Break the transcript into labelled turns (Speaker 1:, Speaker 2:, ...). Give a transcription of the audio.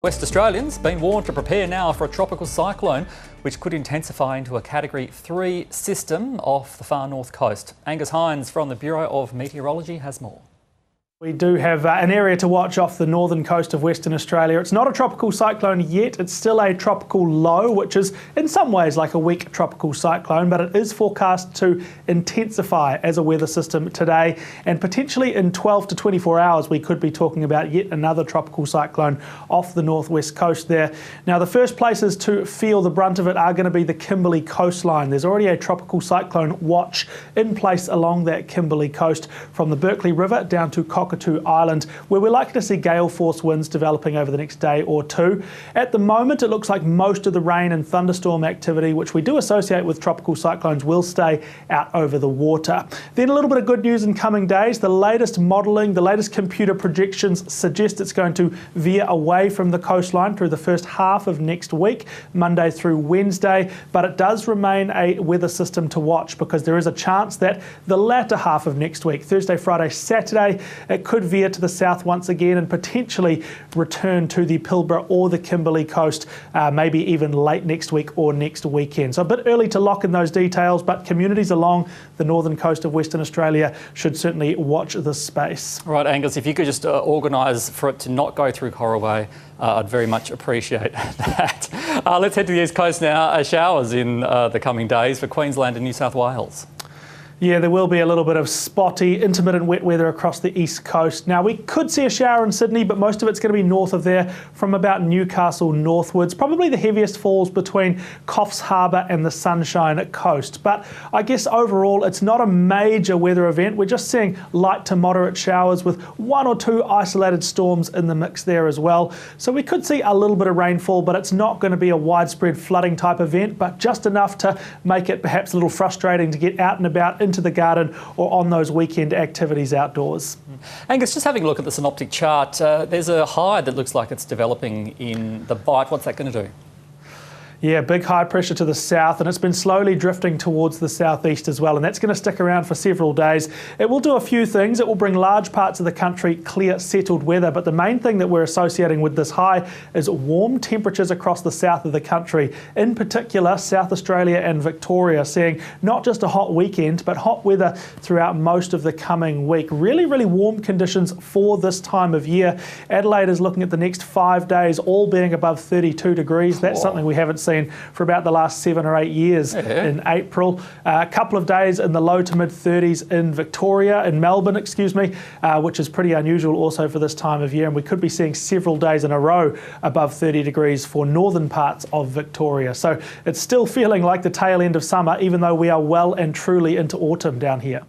Speaker 1: West Australians been warned to prepare now for a tropical cyclone which could intensify into a Category 3 system off the far north coast. Angus Hines from the Bureau of Meteorology has more.
Speaker 2: We do have an area to watch off the northern coast of Western Australia. It's not a tropical cyclone yet, it's still a tropical low, which is in some ways like a weak tropical cyclone, but it is forecast to intensify as a weather system today, and potentially in 12 to 24 hours we could be talking about yet another tropical cyclone off the northwest coast there. Now the first places to feel the brunt of it are going to be the Kimberley coastline. There's already a tropical cyclone watch in place along that Kimberley coast from the Berkeley River down to Cockatoo Island, where we're likely to see gale force winds developing over the next day or two. At the moment, it looks like most of the rain and thunderstorm activity, which we do associate with tropical cyclones, will stay out over the water. Then a little bit of good news in coming days. The latest modelling, the latest computer projections suggest it's going to veer away from the coastline through the first half of next week, Monday through Wednesday, but it does remain a weather system to watch because there is a chance that the latter half of next week, Thursday, Friday, Saturday, it could veer to the south once again and potentially return to the Pilbara or the Kimberley coast, maybe even late next week or next weekend. So a bit early to lock in those details, but communities along the northern coast of Western Australia should certainly watch this space.
Speaker 1: Right, Angus, if you could just organise for it to not go through Coral Bay, I'd very much appreciate that. Let's head to the east coast now. Showers in the coming days for Queensland and New South Wales.
Speaker 2: Yeah, there will be a little bit of spotty, intermittent wet weather across the east coast. Now, we could see a shower in Sydney, but most of it's going to be north of there from about Newcastle northwards. Probably the heaviest falls between Coffs Harbour and the Sunshine Coast. But I guess overall, it's not a major weather event. We're just seeing light to moderate showers with one or two isolated storms in the mix there as well. So we could see a little bit of rainfall, but it's not going to be a widespread flooding type event, but just enough to make it perhaps a little frustrating to get out and about into the garden or on those weekend activities outdoors.
Speaker 1: Angus, just having a look at the synoptic chart, there's a high that looks like it's developing in the Bight. What's that going to do?
Speaker 2: Yeah, big high pressure to the south, and it's been slowly drifting towards the southeast as well, and that's going to stick around for several days. It will do a few things. It will bring large parts of the country clear, settled weather, but the main thing that we're associating with this high is warm temperatures across the south of the country, in particular South Australia and Victoria, seeing not just a hot weekend, but hot weather throughout most of the coming week. Really, really warm conditions for this time of year. Adelaide is looking at the next 5 days, all being above 32 degrees. That's something we haven't seen for about the last 7 or 8 years in April. A couple of days in the low to mid 30s in Victoria, in Melbourne, which is pretty unusual also for this time of year. And we could be seeing several days in a row above 30 degrees for northern parts of Victoria. So it's still feeling like the tail end of summer, even though we are well and truly into autumn down here.